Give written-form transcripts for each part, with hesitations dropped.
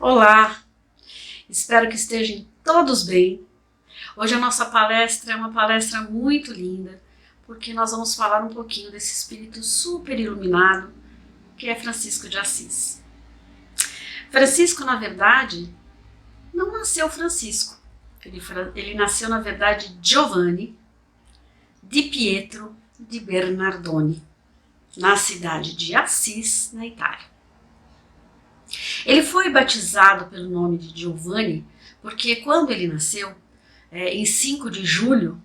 Olá, espero que estejam todos bem. Hoje a nossa palestra é uma palestra muito linda, porque nós vamos falar um pouquinho desse espírito super iluminado que é Francisco de Assis. Francisco, na verdade, não nasceu Francisco. Ele nasceu, na verdade, Giovanni di Pietro di Bernardone, na cidade de Assis, na Itália. Ele foi batizado pelo nome de Giovanni porque quando ele nasceu, em 5 de julho,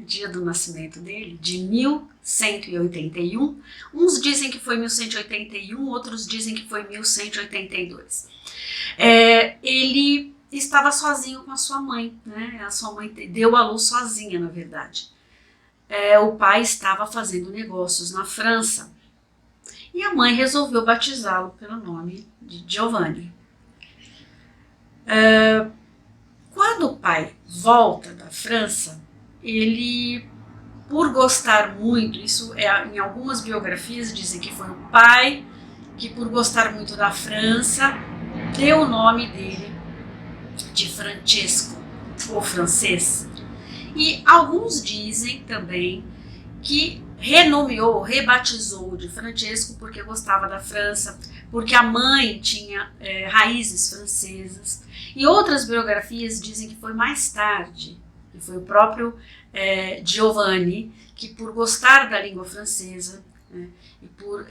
dia do nascimento dele, de 1181, uns dizem que foi 1181, outros dizem que foi 1182. Ele estava sozinho com a sua mãe, a sua mãe deu à luz sozinha, na verdade. O pai estava fazendo negócios na França e a mãe resolveu batizá-lo pelo nome de Giovanni. Quando o pai volta da França, ele, por gostar muito, isso em algumas biografias dizem que foi o pai que, por gostar muito da França, deu o nome dele de Francesco, ou francês. E alguns dizem também que renomeou, rebatizou de Francesco porque gostava da França, porque a mãe tinha raízes francesas. E outras biografias dizem que foi mais tarde, que foi o próprio Giovanni, que por gostar da língua francesa, e por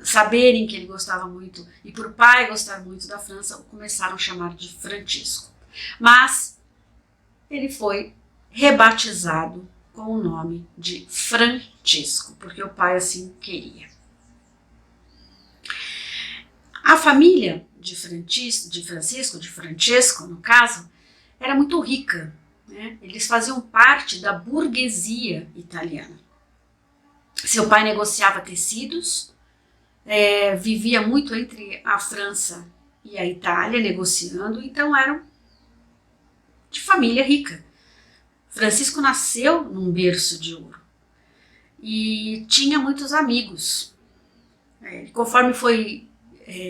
saberem que ele gostava muito, e por pai gostar muito da França, o começaram a chamar de Francisco. Mas ele foi rebatizado com o nome de Francisco, porque o pai assim queria. A família de Francesco, no caso, era muito rica, Eles faziam parte da burguesia italiana. Seu pai negociava tecidos, vivia muito entre a França e a Itália, negociando, então eram de família rica. Francisco nasceu num berço de ouro e tinha muitos amigos. Conforme foi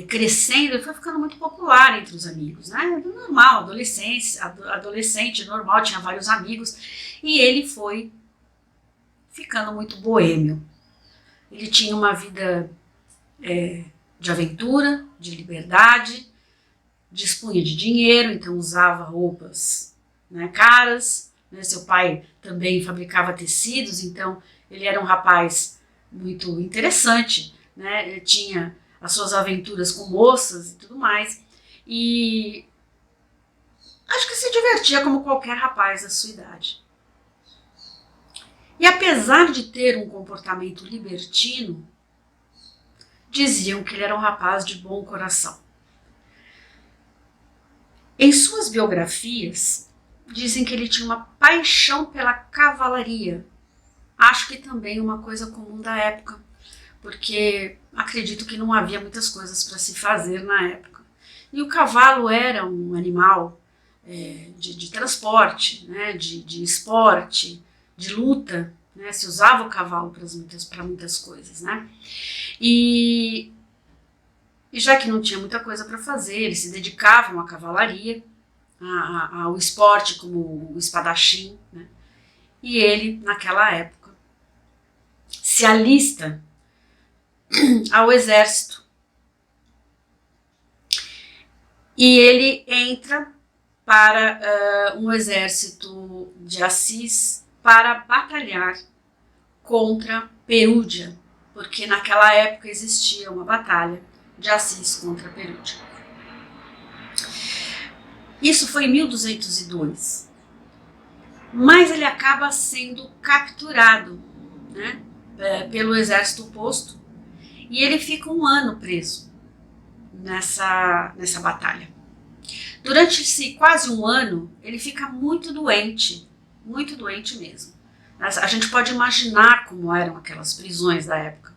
crescendo, ele foi ficando muito popular entre os amigos, normal, adolescente normal, tinha vários amigos, e ele foi ficando muito boêmio. Ele tinha uma vida de aventura, de liberdade, dispunha de dinheiro, então usava roupas caras, seu pai também fabricava tecidos, então ele era um rapaz muito interessante, Ele tinha as suas aventuras com moças e tudo mais, e acho que se divertia como qualquer rapaz da sua idade. E apesar de ter um comportamento libertino, diziam que ele era um rapaz de bom coração. Em suas biografias, dizem que ele tinha uma paixão pela cavalaria. Acho que também uma coisa comum da época, porque acredito que não havia muitas coisas para se fazer na época. E o cavalo era um animal de transporte, de esporte, de luta, se usava o cavalo para muitas coisas. E já que não tinha muita coisa para fazer, eles se dedicavam à cavalaria, ao esporte como o espadachim, E ele, naquela época, se alista ao exército. E ele entra para um exército de Assis para batalhar contra Perúdia, porque naquela época existia uma batalha de Assis contra Perúdia. Isso foi em 1202, mas ele acaba sendo capturado pelo exército oposto e ele fica 1 ano preso nessa batalha. Durante quase 1 ano, ele fica muito doente mesmo. A gente pode imaginar como eram aquelas prisões da época.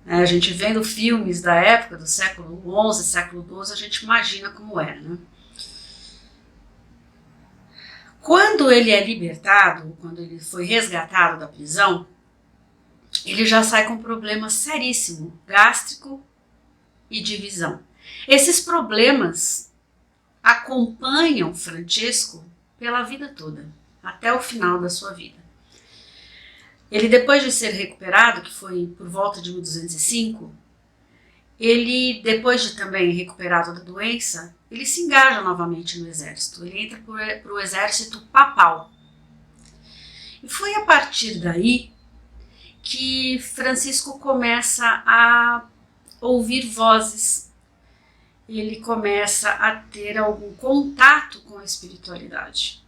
A gente vendo filmes da época, do século XI, século XII, a gente imagina como era, Quando ele é libertado, quando ele foi resgatado da prisão, ele já sai com um problema seríssimo, gástrico e de visão. Esses problemas acompanham Francesco pela vida toda, até o final da sua vida. Ele, depois de ser recuperado, que foi por volta de 1205, ele, depois de também recuperado da doença, ele se engaja novamente no exército. Ele entra para o exército papal. E foi a partir daí que Francisco começa a ouvir vozes. Ele começa a ter algum contato com a espiritualidade.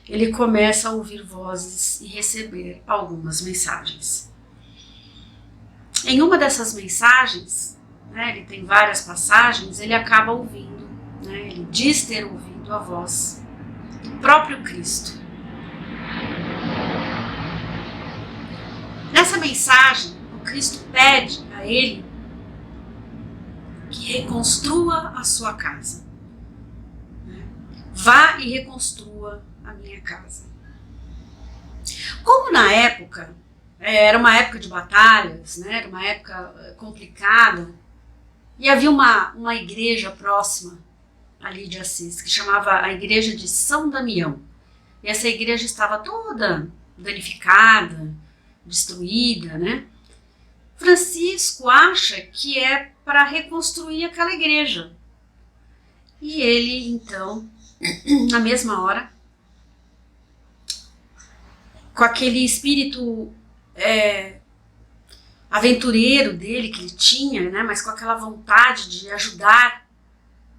Ele começa a ouvir vozes e receber algumas mensagens. Em uma dessas mensagens, né, ele tem várias passagens, ele acaba ouvindo, né, ele diz ter ouvido a voz do próprio Cristo. Nessa mensagem, o Cristo pede a ele que reconstrua a sua casa. Vá e reconstrua a minha casa. Como na época, era uma época de batalhas, né, era uma época complicada, e havia uma igreja próxima ali de Assis, que chamava a igreja de São Damião. E essa igreja estava toda danificada, destruída, né? Francisco acha que é para reconstruir aquela igreja. E ele, então, na mesma hora, com aquele espírito aventureiro dele que ele tinha, né, mas com aquela vontade de ajudar,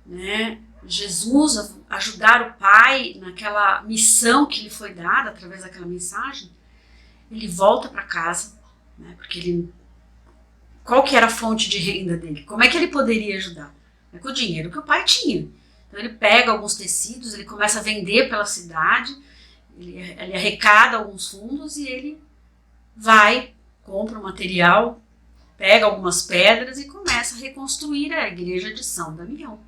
né, Jesus, ajudar o Pai naquela missão que lhe foi dada através daquela mensagem, ele volta para casa, né, porque qual que era a fonte de renda dele? Como é que ele poderia ajudar? É com o dinheiro que o pai tinha. Então ele pega alguns tecidos, ele começa a vender pela cidade, ele arrecada alguns fundos e ele vai, compra o material, pega algumas pedras e começa a reconstruir a igreja de São Damião.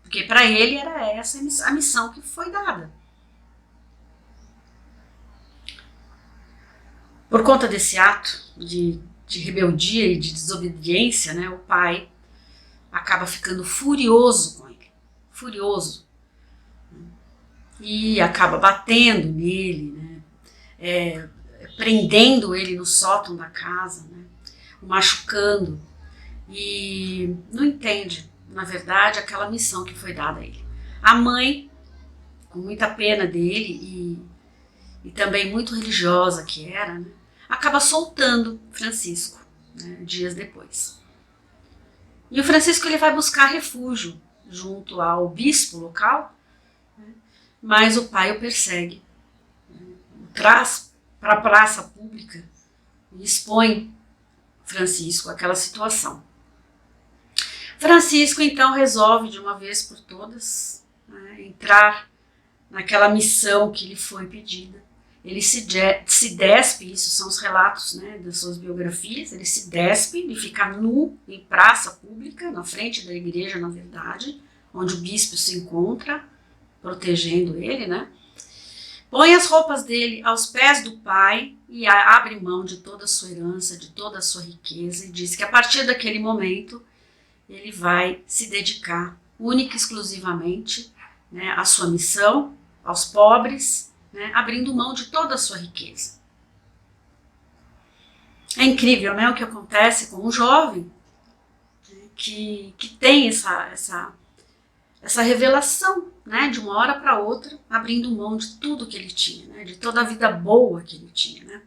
Porque para ele era essa a missão que foi dada. Por conta desse ato de rebeldia e de desobediência, né, o pai acaba ficando furioso com ele, furioso, e acaba batendo nele, né, prendendo ele no sótão da casa, né, o machucando, e não entende, na verdade, aquela missão que foi dada a ele. A mãe, com muita pena dele e também muito religiosa que era, né, acaba soltando Francisco, né, dias depois. E o Francisco ele vai buscar refúgio junto ao bispo local, né, mas o pai o persegue, né, o traz para a praça pública e expõe Francisco àquela situação. Francisco então resolve de uma vez por todas, né, entrar naquela missão que lhe foi pedida. Ele se despe, isso são os relatos, né, das suas biografias, ele se despe, ele fica nu em praça pública, na frente da igreja, na verdade, onde o bispo se encontra, protegendo ele, né? Põe as roupas dele aos pés do pai e abre mão de toda a sua herança, de toda a sua riqueza, e diz que a partir daquele momento ele vai se dedicar única e exclusivamente, né, à sua missão, aos pobres, né, abrindo mão de toda a sua riqueza. É incrível, né, o que acontece com um jovem, né, que tem essa revelação, né, de uma hora para outra, abrindo mão de tudo que ele tinha, né, de toda a vida boa que ele tinha. Né.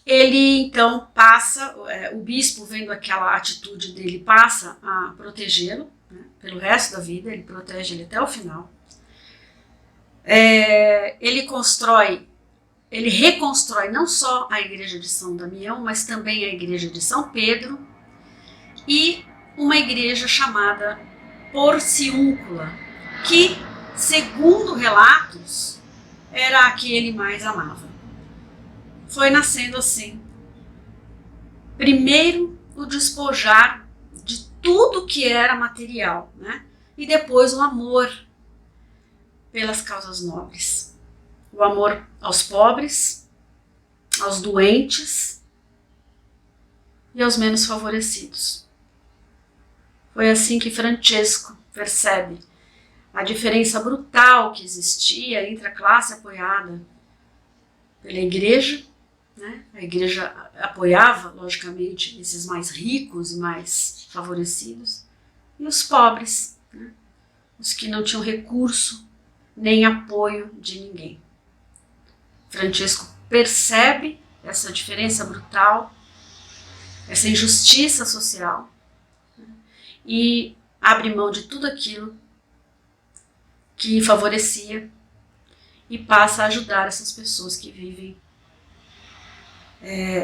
Ele então passa, o bispo, vendo aquela atitude dele, passa a protegê-lo, né, pelo resto da vida, ele protege ele até o final. Ele reconstrói não só a igreja de São Damião, mas também a igreja de São Pedro e uma igreja chamada Porciúncula, que, segundo relatos, era a que ele mais amava. Foi nascendo assim. Primeiro, o despojar de tudo que era material, né? E depois o amor pelas causas nobres. O amor aos pobres, aos doentes, e aos menos favorecidos. Foi assim que Francesco percebe a diferença brutal que existia entre a classe apoiada pela igreja, né? A igreja apoiava, logicamente, esses mais ricos e mais favorecidos, e os pobres, né? Os que não tinham recurso nem apoio de ninguém. Francesco percebe essa diferença brutal, essa injustiça social, né? E abre mão de tudo aquilo que favorecia e passa a ajudar essas pessoas que vivem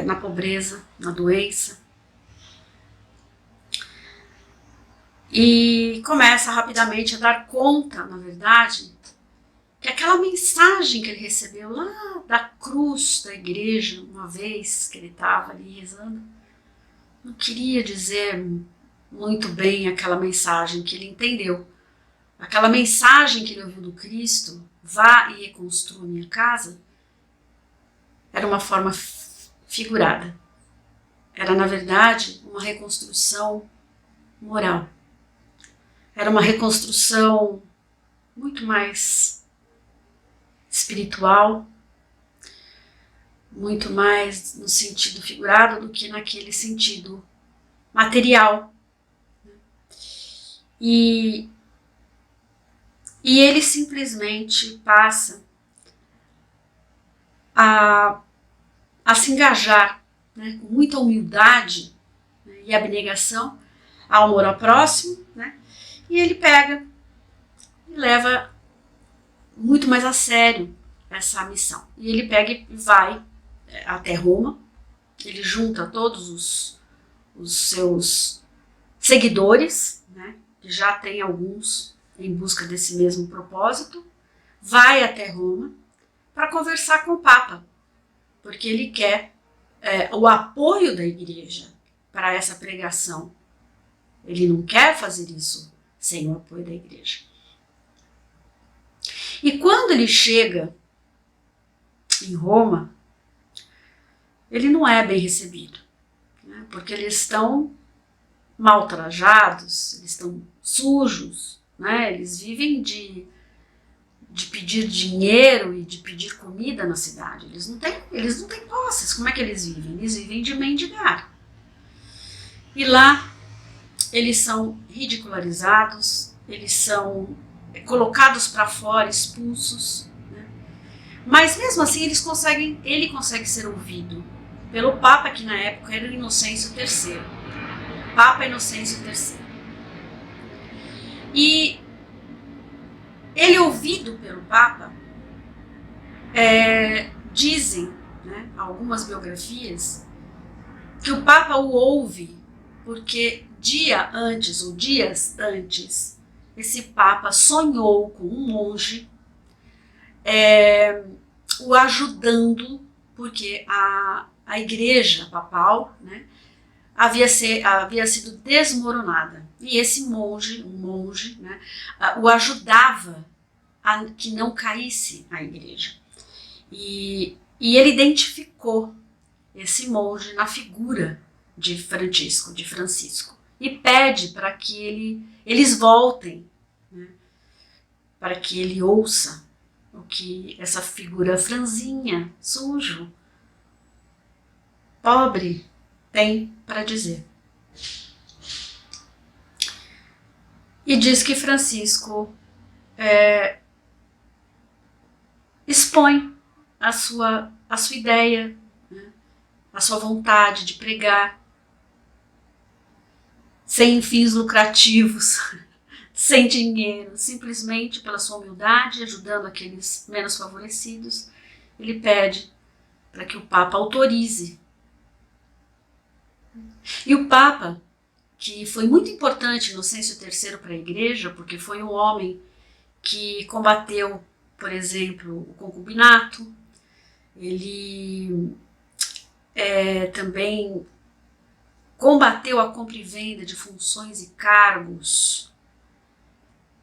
na pobreza, na doença. E começa rapidamente a dar conta, na verdade, que aquela mensagem que ele recebeu lá da cruz da igreja, uma vez que ele estava ali rezando, não queria dizer muito bem aquela mensagem que ele entendeu. Aquela mensagem que ele ouviu do Cristo, vá e reconstrua minha casa, era uma forma figurada. Era, na verdade, uma reconstrução moral. Era uma reconstrução muito mais espiritual, muito mais no sentido figurado do que naquele sentido material. E ele simplesmente passa a se engajar, né, com muita humildade, né, e abnegação ao amor ao próximo, né, e ele pega e leva muito mais a sério essa missão. E ele pega e vai até Roma, ele junta todos os seus seguidores, né, que já tem alguns em busca desse mesmo propósito, vai até Roma para conversar com o Papa, porque ele quer o apoio da igreja para essa pregação. Ele não quer fazer isso sem o apoio da igreja. E quando ele chega em Roma, ele não é bem recebido, né, porque eles estão mal trajados, eles estão sujos, né, eles vivem de pedir dinheiro e de pedir comida na cidade. Eles não têm posses. Como é que eles vivem? Eles vivem de mendigar. E lá eles são ridicularizados, eles são colocados para fora, expulsos, né? Mas mesmo assim ele consegue ser ouvido pelo Papa, que na época era o Inocêncio III. Papa Inocêncio III. E ele ouvido pelo Papa, dizem, né, algumas biografias, que o Papa o ouve porque dias antes, esse Papa sonhou com um monge o ajudando, porque a igreja papal, né, havia sido desmoronada. E esse monge, né, o ajudava a que não caísse a igreja. E ele identificou esse monge na figura de Francisco, e pede para que eles voltem, né, para que ele ouça o que essa figura franzinha, sujo, pobre, tem para dizer. E diz que Francisco expõe a sua ideia, né, a sua vontade de pregar, sem fins lucrativos, sem dinheiro, simplesmente pela sua humildade, ajudando aqueles menos favorecidos. Ele pede para que o Papa autorize. E o Papa, que foi muito importante, Inocêncio III, para a igreja, porque foi um homem que combateu, por exemplo, o concubinato. Ele também combateu a compra e venda de funções e cargos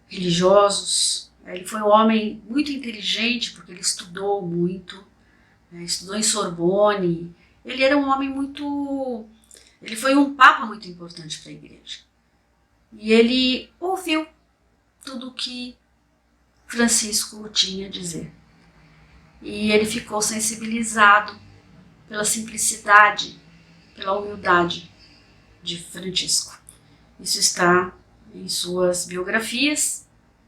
religiosos. Ele foi um homem muito inteligente, porque ele estudou muito, né, estudou em Sorbonne. Ele era um homem muito Ele foi um papa muito importante para a igreja. E ele ouviu tudo o que Francisco tinha a dizer. E ele ficou sensibilizado pela simplicidade, pela humildade de Francisco. Isso está em suas biografias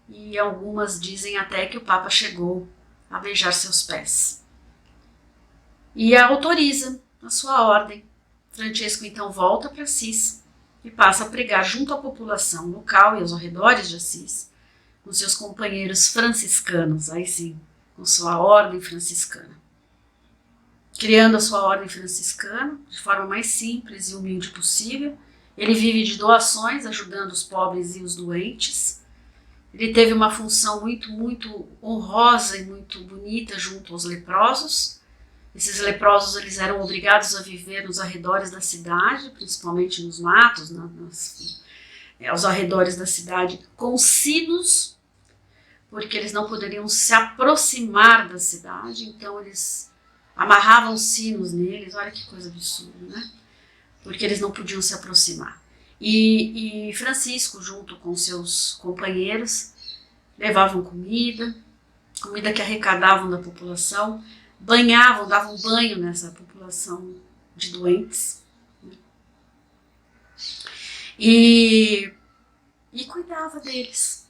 e algumas dizem até que o Papa chegou a beijar seus pés. E autoriza a sua ordem. Francisco então volta para Assis e passa a pregar junto à população local e aos arredores de Assis, com seus companheiros franciscanos, aí sim, com sua ordem franciscana. Criando a sua ordem franciscana de forma mais simples e humilde possível, ele vive de doações, ajudando os pobres e os doentes. Ele teve uma função muito honrosa e muito bonita junto aos leprosos. Esses leprosos eles eram obrigados a viver nos arredores da cidade, principalmente nos matos, aos arredores da cidade, com sinos, porque eles não poderiam se aproximar da cidade, então eles amarravam sinos neles, olha que coisa absurda, né? Porque eles não podiam se aproximar. E Francisco, junto com seus companheiros, levavam comida que arrecadavam da população, banhavam, davam banho nessa população de doentes, né? E cuidava deles.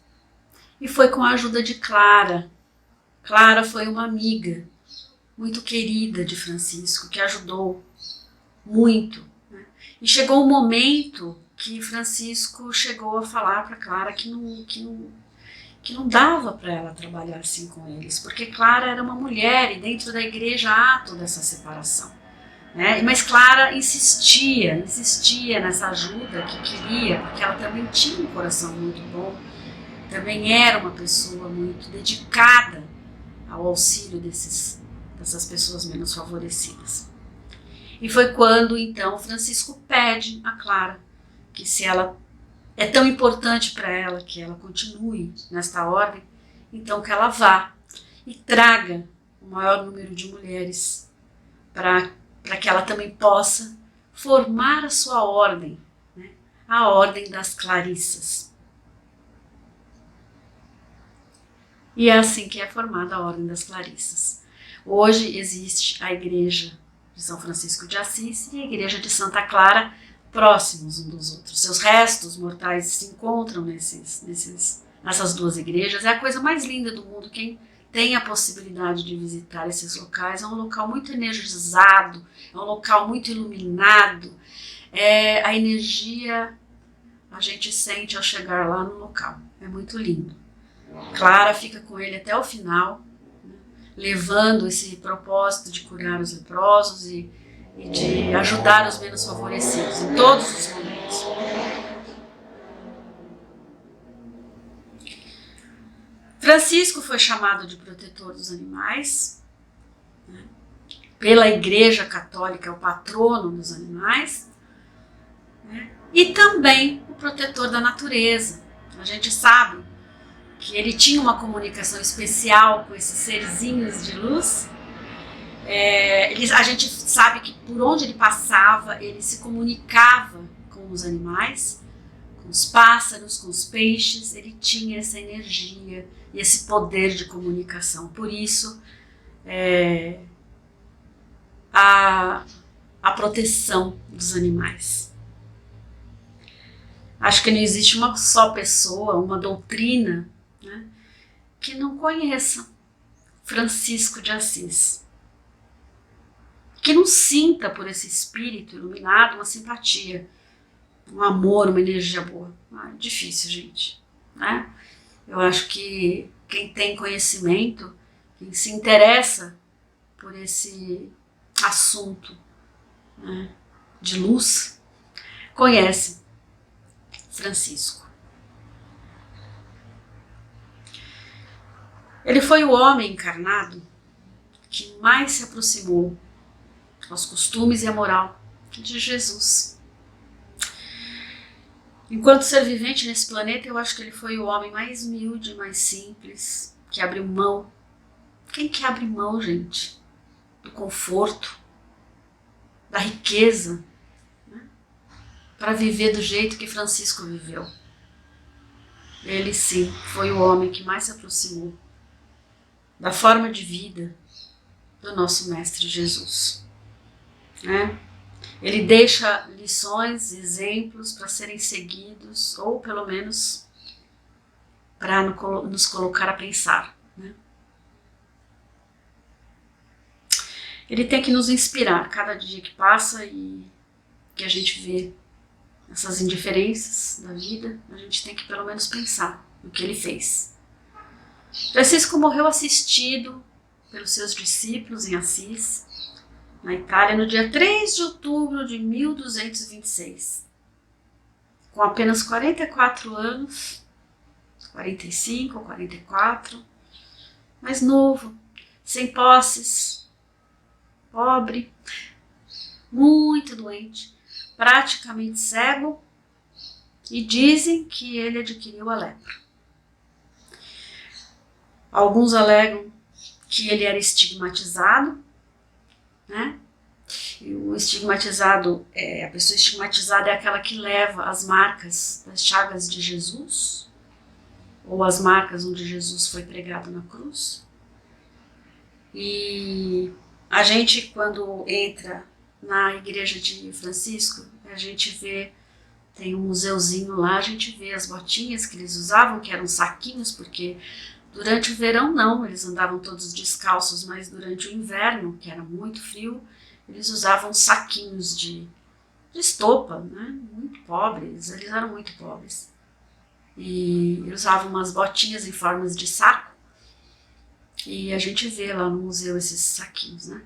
E foi com a ajuda de Clara. Clara foi uma amiga muito querida de Francisco, que ajudou muito, né? E chegou um momento que Francisco chegou a falar para Clara que não dava para ela trabalhar assim com eles, porque Clara era uma mulher e dentro da igreja há toda essa separação, né? Mas Clara insistia nessa ajuda que queria, porque ela também tinha um coração muito bom, também era uma pessoa muito dedicada ao auxílio dessas pessoas menos favorecidas. E foi quando então Francisco pede a Clara que, se ela é tão importante para ela que ela continue nesta ordem, então que ela vá e traga o maior número de mulheres para que ela também possa formar a sua ordem, né? A ordem das Clarissas. E é assim que é formada a ordem das Clarissas. Hoje existe a igreja de São Francisco de Assis e a igreja de Santa Clara, próximos um dos outros. Seus restos mortais se encontram nessas duas igrejas. É a coisa mais linda do mundo. Quem tem a possibilidade de visitar esses locais, é um local muito energizado, é um local muito iluminado. A energia a gente sente ao chegar lá no local. É muito lindo. Clara fica com ele até o final, né, levando esse propósito de curar os leprosos e de ajudar os menos favorecidos em todos os momentos. Francisco foi chamado de protetor dos animais, né, pela Igreja Católica, é o patrono dos animais, né, e também o protetor da natureza. A gente sabe que ele tinha uma comunicação especial com esses serzinhos de luz. A gente sabe que por onde ele passava, ele se comunicava com os animais, com os pássaros, com os peixes. Ele tinha essa energia e esse poder de comunicação. Por isso, a proteção dos animais. Acho que não existe uma só pessoa, uma doutrina, né, que não conheça Francisco de Assis, que não sinta por esse espírito iluminado uma simpatia, um amor, uma energia boa. É difícil, gente, né? Eu acho que quem tem conhecimento, quem se interessa por esse assunto, né, de luz, conhece Francisco. Ele foi o homem encarnado que mais se aproximou aos costumes e à moral de Jesus. Enquanto ser vivente nesse planeta, eu acho que ele foi o homem mais humilde, mais simples, que abriu mão. Quem que abre mão, gente? Do conforto, da riqueza, né, para viver do jeito que Francisco viveu. Ele sim foi o homem que mais se aproximou da forma de vida do nosso Mestre Jesus, né? Ele deixa lições, exemplos para serem seguidos, ou pelo menos para nos colocar a pensar, né? Ele tem que nos inspirar cada dia que passa e que a gente vê essas indiferenças da vida, a gente tem que pelo menos pensar no que ele fez. Francisco morreu assistido pelos seus discípulos em Assis, na Itália, no dia 3 de outubro de 1226, com apenas 44 anos, 45 ou 44, mas novo, sem posses, pobre, muito doente, praticamente cego, e dizem que ele adquiriu a lepra. Alguns alegam que ele era estigmatizado, né? E o estigmatizado, a pessoa estigmatizada é aquela que leva as marcas das chagas de Jesus, ou as marcas onde Jesus foi pregado na cruz. E a gente, quando entra na igreja de Francisco, a gente vê, tem um museuzinho lá, a gente vê as botinhas que eles usavam, que eram saquinhos, porque durante o verão não, eles andavam todos descalços, mas durante o inverno, que era muito frio, eles usavam saquinhos de estopa, né? Muito pobres, eles eram muito pobres. E usavam umas botinhas em formas de saco, e a gente vê lá no museu esses saquinhos, né?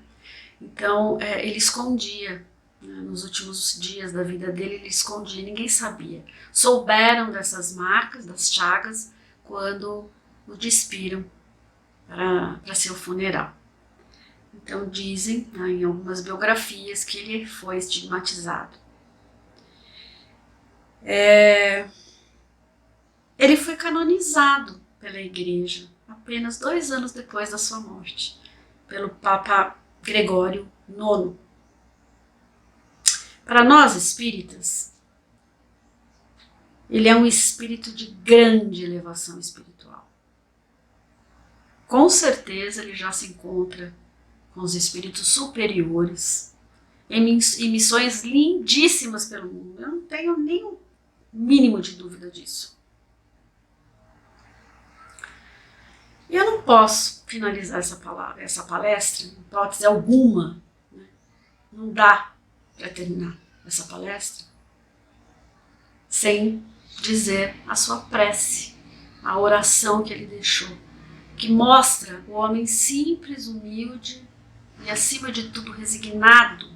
Então, ele escondia, né? Nos últimos dias da vida dele, ele escondia, ninguém sabia. Souberam dessas marcas, das chagas, quando o despiram para seu funeral. Então dizem, né, em algumas biografias, que ele foi estigmatizado. Ele foi canonizado pela igreja apenas 2 anos depois da sua morte, pelo Papa Gregório IX. Para nós espíritas, ele é um espírito de grande elevação espiritual. Com certeza ele já se encontra com os espíritos superiores, em missões lindíssimas pelo mundo. Eu não tenho nem o mínimo de dúvida disso. Eu não posso finalizar essa palestra, em hipótese alguma, né? Não dá para terminar essa palestra sem dizer a sua prece, a oração que ele deixou, que mostra o homem simples, humilde e, acima de tudo, resignado.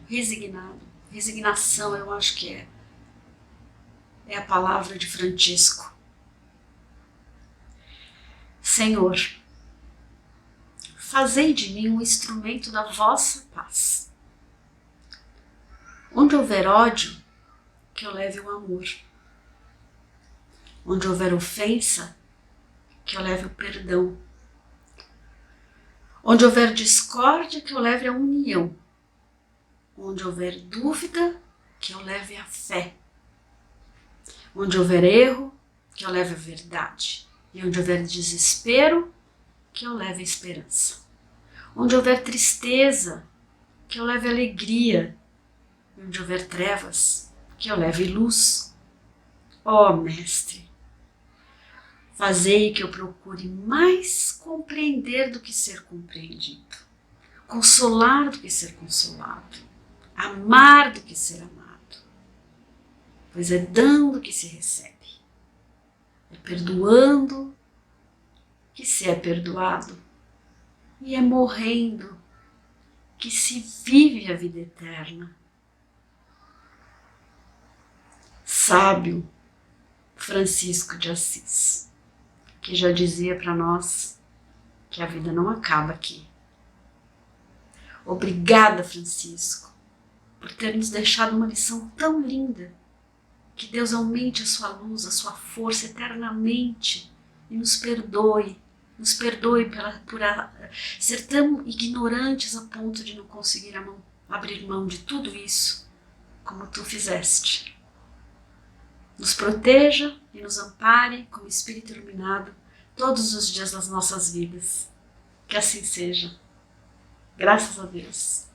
Resignação, eu acho que é a palavra de Francisco. Senhor, fazei de mim um instrumento da vossa paz. Onde houver ódio, que eu leve o amor. Onde houver ofensa, que eu leve o perdão. Onde houver discórdia, que eu leve a união. Onde houver dúvida, que eu leve a fé. Onde houver erro, que eu leve a verdade. E onde houver desespero, que eu leve a esperança. Onde houver tristeza, que eu leve alegria. E onde houver trevas, que eu leve luz. Ó Mestre, fazei que eu procure mais compreender do que ser compreendido, consolar do que ser consolado, amar do que ser amado, pois é dando que se recebe, é perdoando que se é perdoado, e é morrendo que se vive a vida eterna. Sábio Francisco de Assis, que já dizia para nós que a vida não acaba aqui. Obrigada, Francisco, por ter nos deixado uma lição tão linda. Que Deus aumente a sua luz, a sua força eternamente e nos perdoe por ser tão ignorantes a ponto de não conseguir abrir mão de tudo isso como tu fizeste. nos proteja e nos ampare como Espírito iluminado todos os dias das nossas vidas. Que assim seja. Graças a Deus.